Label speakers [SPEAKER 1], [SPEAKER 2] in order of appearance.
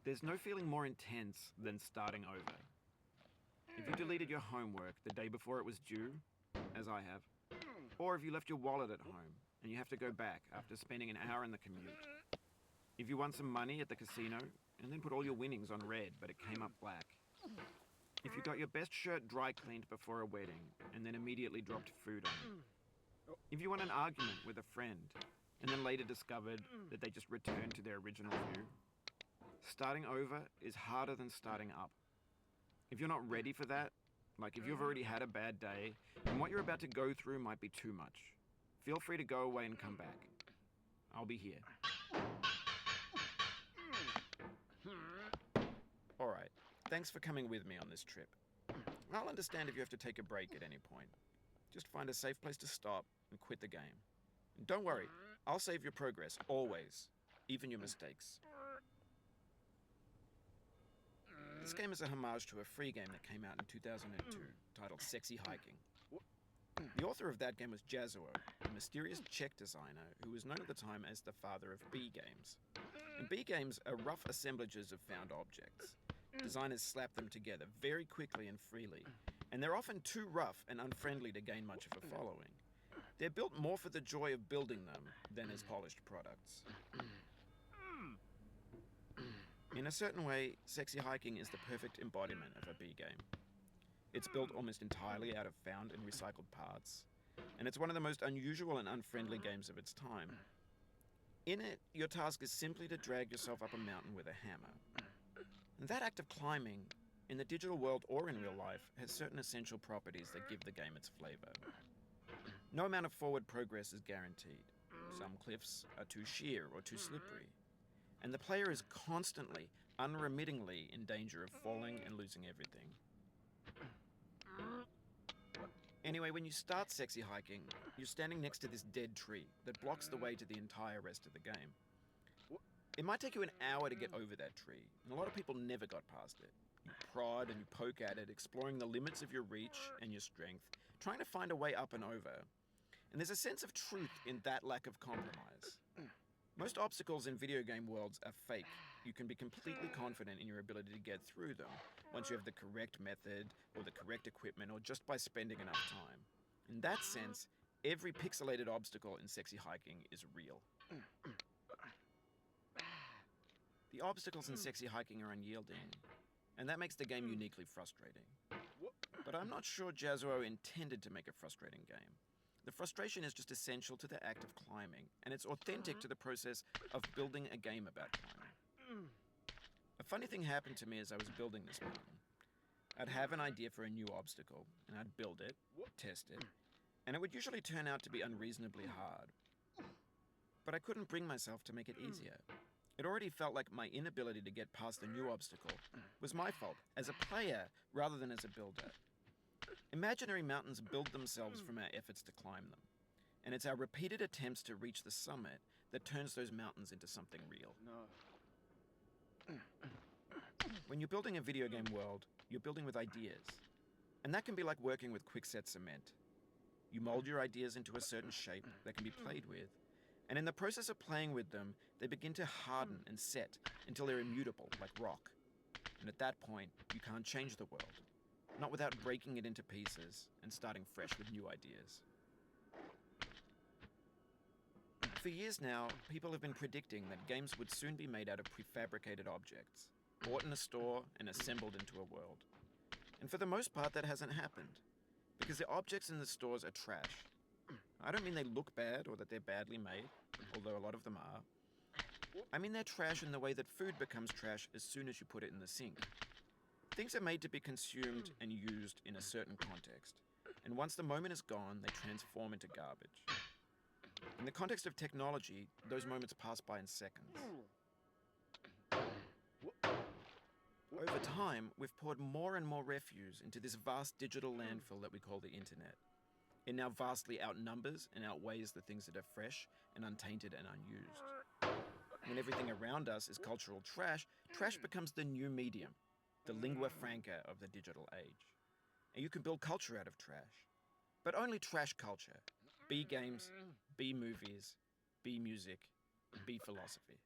[SPEAKER 1] There's no feeling more intense than starting over. If you deleted your homework the day before it was due, as I have, or if you left your wallet at home and you have to go back after spending an hour in the commute. If you won some money at the casino and then put all your winnings on red but it came up black. If you got your best shirt dry cleaned before a wedding and then immediately dropped food on it. If you won an argument with a friend and then later discovered that they just returned to their original view. Starting over is harder than starting up. If you're not ready for that, like if you've already had a bad day, and what you're about to go through might be too much, feel free to go away and come back. I'll be here. Alright, thanks for coming with me on this trip. I'll understand if you have to take a break at any point. Just find a safe place to stop and quit the game. And don't worry, I'll save your progress, always, even your mistakes. This game is a homage to a free game that came out in 2002, titled Sexy Hiking. The author of that game was Jazuo, a mysterious Czech designer who was known at the time as the father of B games. And B games are rough assemblages of found objects. Designers slap them together very quickly and freely, and they're often too rough and unfriendly to gain much of a following. They're built more for the joy of building them than as polished products. In a certain way, Sexy Hiking is the perfect embodiment of a B game. It's built almost entirely out of found and recycled parts, and it's one of the most unusual and unfriendly games of its time. In it, your task is simply to drag yourself up a mountain with a hammer. And that act of climbing, in the digital world or in real life, has certain essential properties that give the game its flavor. No amount of forward progress is guaranteed. Some cliffs are too sheer or too slippery. And the player is constantly, unremittingly in danger of falling and losing everything. Anyway, when you start Sexy Hiking, you're standing next to this dead tree that blocks the way to the entire rest of the game. It might take you an hour to get over that tree, and a lot of people never got past it. You prod and you poke at it, exploring the limits of your reach and your strength, trying to find a way up and over. And there's a sense of truth in that lack of compromise. Most obstacles in video game worlds are fake. You can be completely confident in your ability to get through them once you have the correct method or the correct equipment or just by spending enough time. In that sense, every pixelated obstacle in Sexy Hiking is real. The obstacles in Sexy Hiking are unyielding, and that makes the game uniquely frustrating. But I'm not sure Jazuo intended to make a frustrating game. The frustration is just essential to the act of climbing, and it's authentic to the process of building a game about climbing. A funny thing happened to me as I was building this mountain. I'd have an idea for a new obstacle, and I'd build it, test it, and it would usually turn out to be unreasonably hard. But I couldn't bring myself to make it easier. It already felt like my inability to get past the new obstacle was my fault, as a player rather than as a builder. Imaginary mountains build themselves from our efforts to climb them, and it's our repeated attempts to reach the summit that turns those mountains into something real.
[SPEAKER 2] No.
[SPEAKER 1] When you're building a video game world, you're building with ideas, and that can be like working with quickset cement. You mold your ideas into a certain shape that can be played with, and in the process of playing with them, they begin to harden and set until they're immutable, like rock. And at that point, you can't change the world. Not without breaking it into pieces and starting fresh with new ideas. For years now, people have been predicting that games would soon be made out of prefabricated objects, bought in a store and assembled into a world. And for the most part, that hasn't happened, because the objects in the stores are trash. I don't mean they look bad or that they're badly made, although a lot of them are. I mean they're trash in the way that food becomes trash as soon as you put it in the sink. Things are made to be consumed and used in a certain context, and once the moment is gone, they transform into garbage. In the context of technology, those moments pass by in seconds. Over time, we've poured more and more refuse into this vast digital landfill that we call the internet. It now vastly outnumbers and outweighs the things that are fresh and untainted and unused. When everything around us is cultural trash, trash becomes the new medium, the lingua franca of the digital age. And you can build culture out of trash. But only trash culture. B games, B movies, B music, B philosophy.